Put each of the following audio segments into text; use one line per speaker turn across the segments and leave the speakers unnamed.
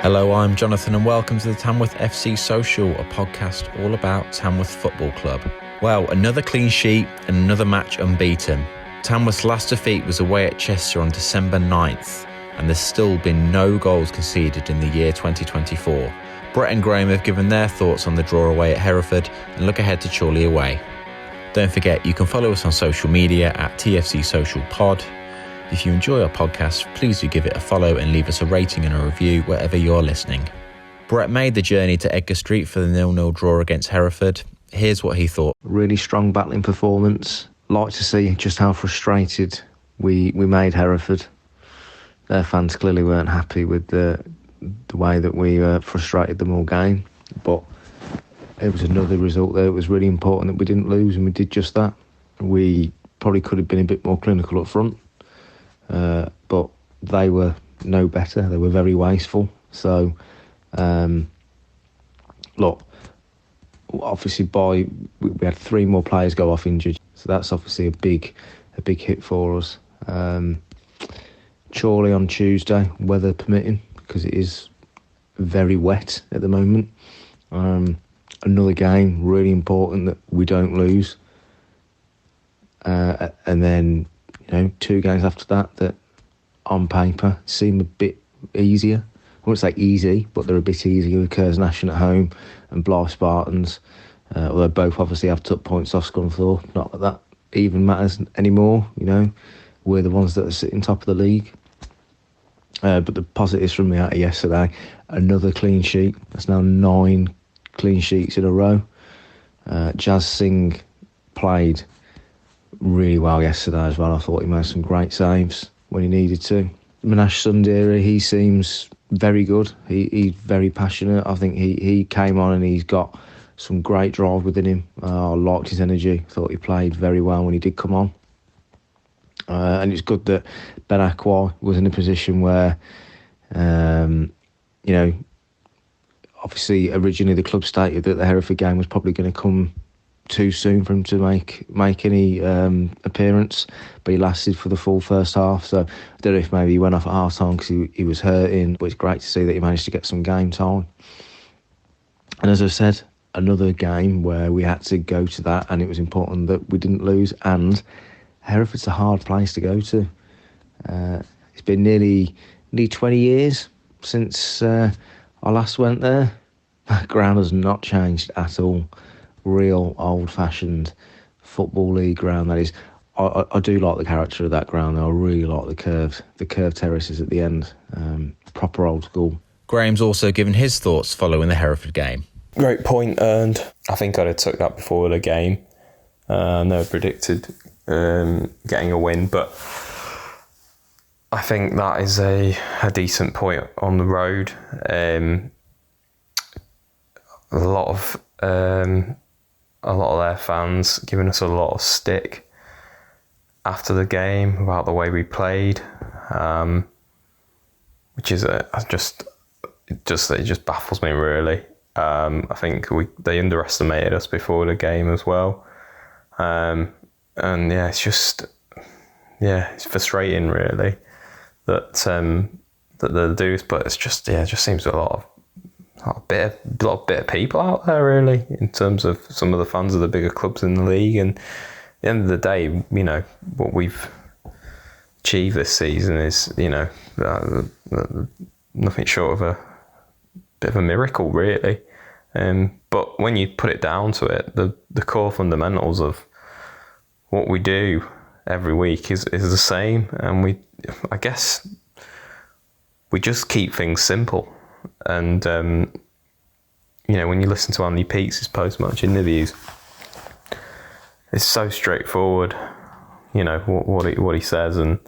Hello, I'm Jonathan and welcome to the Tamworth FC Social, a podcast all about Tamworth Football Club. Well, another clean sheet and another match unbeaten. Tamworth's last defeat was away at Chester on December 9th, and there's still been no goals conceded in the year 2024. Brett and Graham have given their thoughts on the draw away at Hereford and look ahead to Chorley away. Don't forget, you can follow us on social media at TFC Social Pod. If you enjoy our podcast, please do give it a follow and leave us a rating and a review wherever you're listening. Brett made the journey to Edgar Street for the 0-0 draw against Hereford. Here's what he thought.
Really strong battling performance. Like to see just how frustrated we made Hereford. Their fans clearly weren't happy with the way that we frustrated them all game. But it was another result there. It was really important that we didn't lose, and we did just that. We probably could have been a bit more clinical up front. But they were no better. They were very wasteful. So, look, obviously we had 3 more players go off injured, so that's obviously a big hit for us. Chorley on Tuesday, weather permitting, because it is very wet at the moment. Another game, really important that we don't lose. And then, 2 games after that on paper seem a bit easier. I wouldn't say easy, but they're a bit easier with Curzon at home and Blythe Spartans. Although both obviously have took points off Scunthorpe. Not that that even matters anymore, We're the ones that are sitting top of the league. But the positives from me out of yesterday, another clean sheet. That's now 9 clean sheets in a row. Jazz Singh played really well yesterday as well. I thought he made some great saves when he needed to. Minash Sundari, he seems very good. He's very passionate. I think he came on and he's got some great drive within him. I liked his energy. Thought he played very well when he did come on. And it's good that Ben Akwa was in a position where, obviously originally the club stated that the Hereford game was probably going to come too soon for him to make any appearance, but he lasted for the full first half. So I don't know if maybe he went off at half time because he was hurting, but it's great to see that he managed to get some game time. And as I said, another game where we had to go to that, and it was important that we didn't lose. And Hereford's a hard place to go to. It's been nearly 20 years since I last went there. That ground has not changed at all. Real old-fashioned football league ground that is. I do like the character of that ground. I really like the curved terraces at the end. Proper old school.
Graham's also given his thoughts following the Hereford game.
Great point earned. I think I'd have took that before the game. Never predicted getting a win, but I think that is a decent point on the road. A lot of their fans giving us a lot of stick after the game about the way we played, which is it just baffles me really. I think they underestimated us before the game as well, and it's frustrating really that they do this, but it just seems a lot of bitter people out there really, in terms of some of the fans of the bigger clubs in the league. And at the end of the day, what we've achieved this season is nothing short of a bit of a miracle really. But when you put it down to it, the core fundamentals of what we do every week is the same, and I guess we just keep things simple. And when you listen to Andy Peake's post-match interviews, it's so straightforward. What he says, and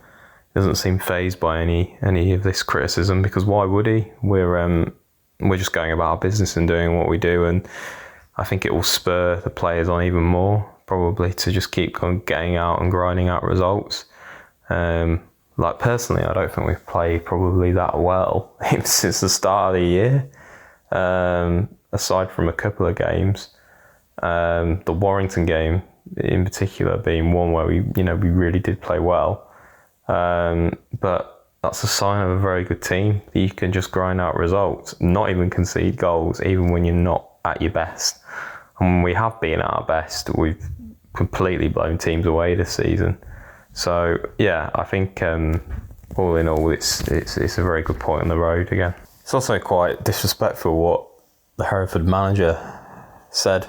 doesn't seem fazed by any of this criticism, because why would he? We're just going about our business and doing what we do, and I think it will spur the players on even more, probably, to just keep getting out and grinding out results. Personally, I don't think we've played probably that well since the start of the year, aside from a couple of games. The Warrington game in particular being one where we really did play well. But that's a sign of a very good team. You can just grind out results, not even concede goals, even when you're not at your best. And when we have been at our best, we've completely blown teams away this season. So yeah, I think all in all, it's a very good point on the road again. It's also quite disrespectful what the Hereford manager said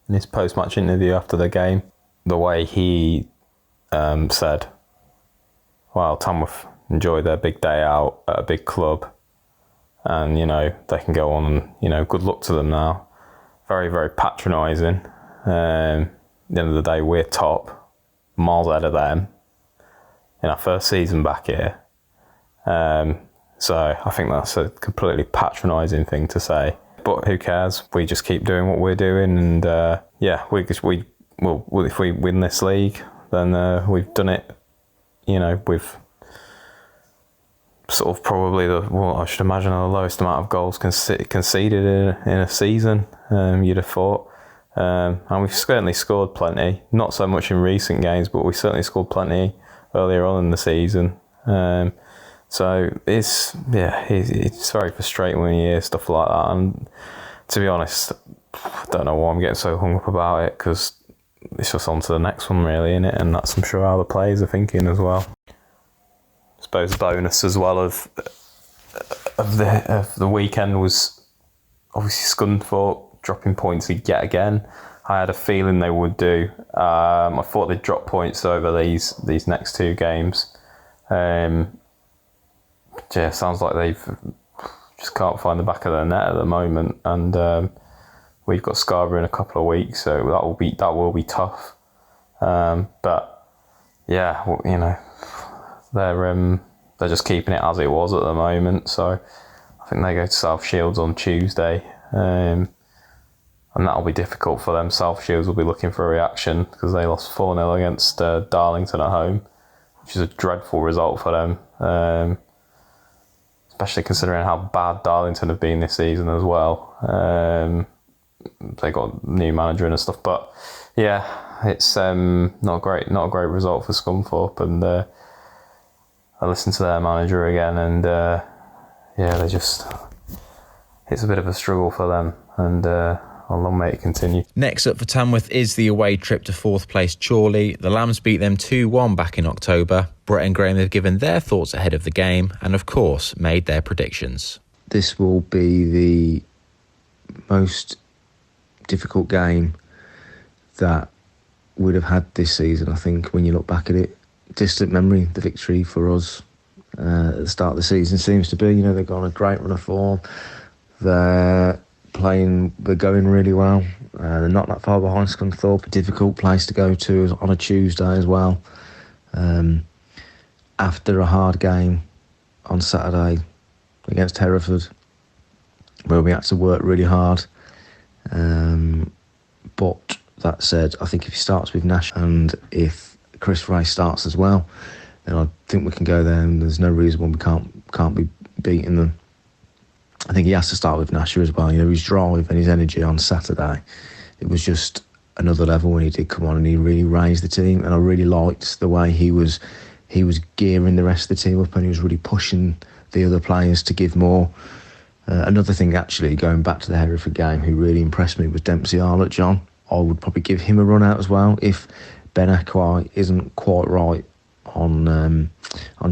in his post-match interview after the game. The way he said, well, Tamworth enjoyed their big day out at a big club, and they can go on and good luck to them now. Very, very patronising. At the end of the day, we're top, miles ahead of them in our first season back here. So I think that's a completely patronising thing to say. But who cares? We just keep doing what we're doing, and if we win this league, then we've done it. With sort of probably I should imagine the lowest amount of goals conceded in a season. You'd have thought, and we've certainly scored plenty. Not so much in recent games, but we certainly scored plenty earlier on in the season. So it's very frustrating when you hear stuff like that. And to be honest, I don't know why I'm getting so hung up about it, because it's just on to the next one, really, innit? And that's, I'm sure, how the players are thinking as well. I suppose the bonus as well of the weekend was obviously Scunthorpe dropping points yet again. I had a feeling they would do. I thought they'd drop points over these next two games. Sounds like they've just can't find the back of their net at the moment, and we've got Scarborough in a couple of weeks, so that will be tough. But yeah, they're just keeping it as it was at the moment. So I think they go to South Shields on Tuesday, and that'll be difficult for them. South Shields will be looking for a reaction because they lost 4-0 against Darlington at home, which is a dreadful result for them. Especially considering how bad Darlington have been this season as well. They got a new manager and stuff, but yeah, it's not a great result for Scunthorpe. And I listened to their manager again, and it's a bit of a struggle for them, and long may it continue.
Next up for Tamworth is the away trip to 4th place Chorley. The Lambs beat them 2-1 back in October. Brett and Graham have given their thoughts ahead of the game and, of course, made their predictions.
This will be the most difficult game that we'd have had this season, I think, when you look back at it. Distant memory, the victory for us at the start of the season seems to be, they've got on a great run of form. They're going really well. They're not that far behind Scunthorpe. A difficult place to go to on a Tuesday as well. After a hard game on Saturday against Hereford, where we had to work really hard. But that said, I think if he starts with Nash and if Chris Ray starts as well, then I think we can go there, and there's no reason why we can't be beating them. I think he has to start with Nasher as well. His drive and his energy on Saturday, it was just another level when he did come on, and he really raised the team. And I really liked the way he was gearing the rest of the team up, and he was really pushing the other players to give more. Another thing, actually, going back to the Hereford game, who really impressed me was Dempsey Arlott John. I would probably give him a run out as well if Ben Akwai isn't quite right on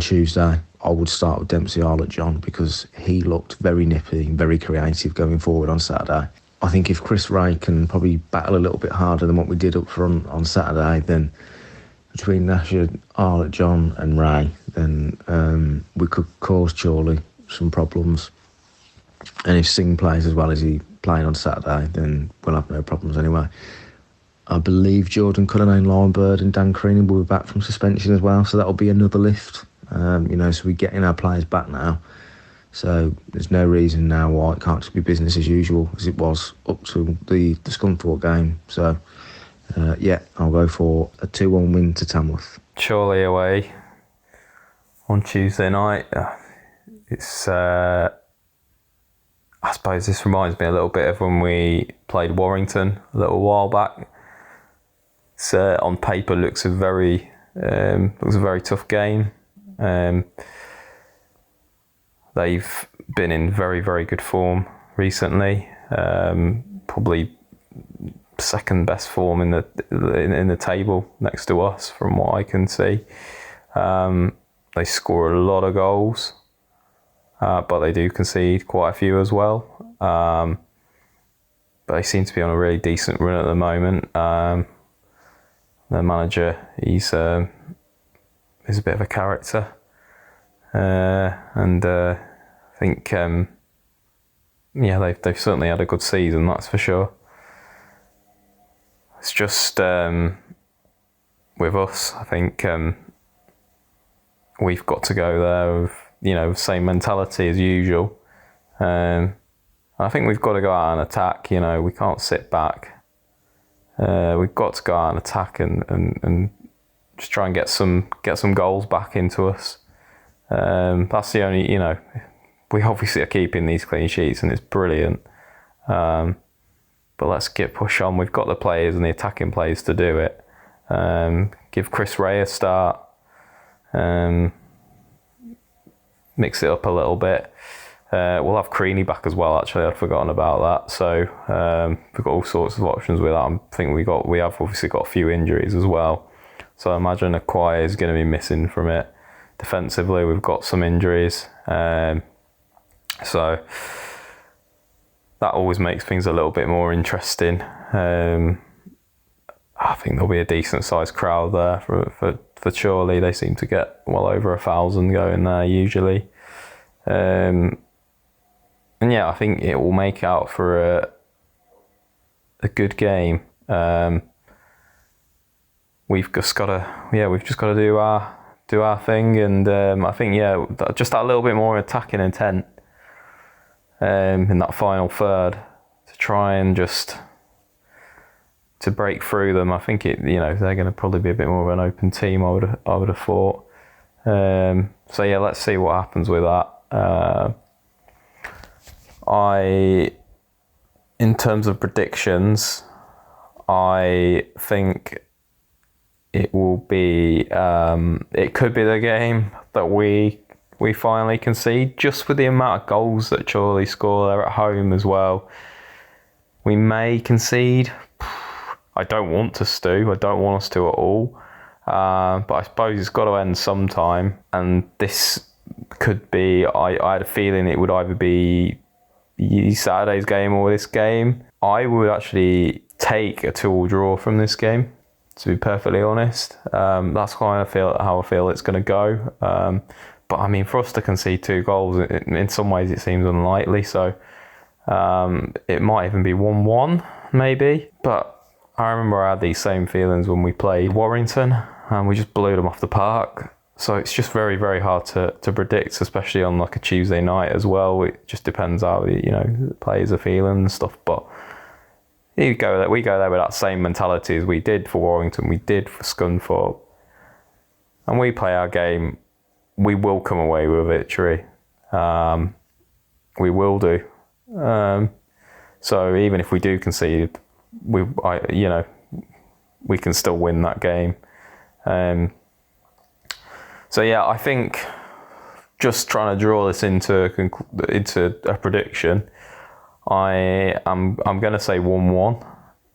Tuesday. I would start with Dempsey Arlott John, because he looked very nippy and very creative going forward on Saturday. I think if Chris Ray can probably battle a little bit harder than what we did up front on Saturday, then between Nasher, Arlott John and Ray, then we could cause Chorley some problems. And if Singh plays as well as he played on Saturday, then we'll have no problems anyway. I believe Jordan Cullinane, Lionbird and Dan Crean will be back from suspension as well, so that'll be another lift. So we're getting our players back now. So there's no reason now why it can't just be business as usual as it was up to the Scunthorpe game. So, I'll go for a 2-1 win to Tamworth.
Chorley away on Tuesday night. It's I suppose this reminds me a little bit of when we played Warrington a little while back. It's, on paper looks a very tough game. They've been in very, very good form recently. Probably second best form in the table next to us, from what I can see. They score a lot of goals, but they do concede quite a few as well. But they seem to be on a really decent run at the moment. Their manager, he's a bit of a character, and I think they've certainly had a good season, that's for sure. It's just with us, I think we've got to go there with same mentality as usual. I think we've got to go out and attack. We can't sit back. We've got to go out and attack and just try and get some goals back into us. That's the only, we obviously are keeping these clean sheets and it's brilliant. But let's push on. We've got the players and the attacking players to do it. Give Chris Ray a start. Mix it up a little bit. We'll have Creaney back as well. Actually, I'd forgotten about that. So we've got all sorts of options with that. I think we have obviously got a few injuries as well. So I imagine Acquire is going to be missing from it. Defensively, we've got some injuries. So that always makes things a little bit more interesting. I think there'll be a decent sized crowd there for Chorley. They seem to get well over 1,000 going there usually. And yeah, I think it will make out for a good game. We've just got to do our thing, and I think just that little bit more attacking intent in that final third to try and just to break through them. I think they're going to probably be a bit more of an open team. I would have thought. So yeah, let's see what happens with that. In terms of predictions, I think it will be. It could be the game that we finally concede, just with the amount of goals that Chorley score. They're at home as well. We may concede. I don't want us to. I don't want us to at all. But I suppose it's got to end sometime. And this could be. I had a feeling it would either be Saturday's game or this game. I would actually take a 2-2 draw from this game, to be perfectly honest. That's how I feel it's going to go. But I mean, for us to concede 2 goals, in some ways it seems unlikely. So it might even be 1-1, maybe. But I remember I had these same feelings when we played Warrington, and we just blew them off the park. So it's just very, very hard to predict, especially on like a Tuesday night as well. It just depends how the players are feeling and stuff. But we go there with that same mentality as we did for Warrington, we did for Scunthorpe, and we play our game. We will come away with a victory. We will do. So even if we do concede, we can still win that game. So yeah, I think just trying to draw this into a prediction, I'm going to say 1-1,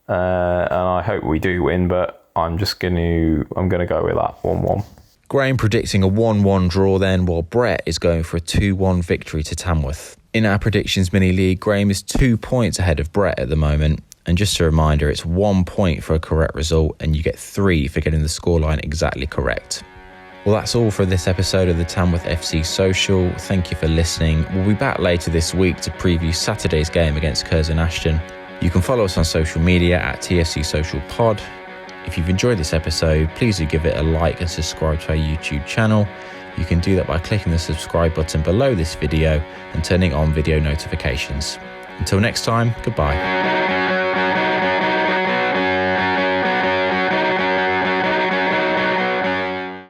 and I hope we do win. But I'm going to go with that 1-1.
Graham predicting a 1-1 draw then, while Brett is going for a 2-1 victory to Tamworth. In our predictions mini league, Graham is 2 points ahead of Brett at the moment. And just a reminder, it's 1 point for a correct result, and you get 3 for getting the scoreline exactly correct. Well, that's all for this episode of the Tamworth FC Social. Thank you for listening. We'll be back later this week to preview Saturday's game against Curzon Ashton. You can follow us on social media at TFC Social Pod. If you've enjoyed this episode, please do give it a like and subscribe to our YouTube channel. You can do that by clicking the subscribe button below this video and turning on video notifications. Until next time, goodbye.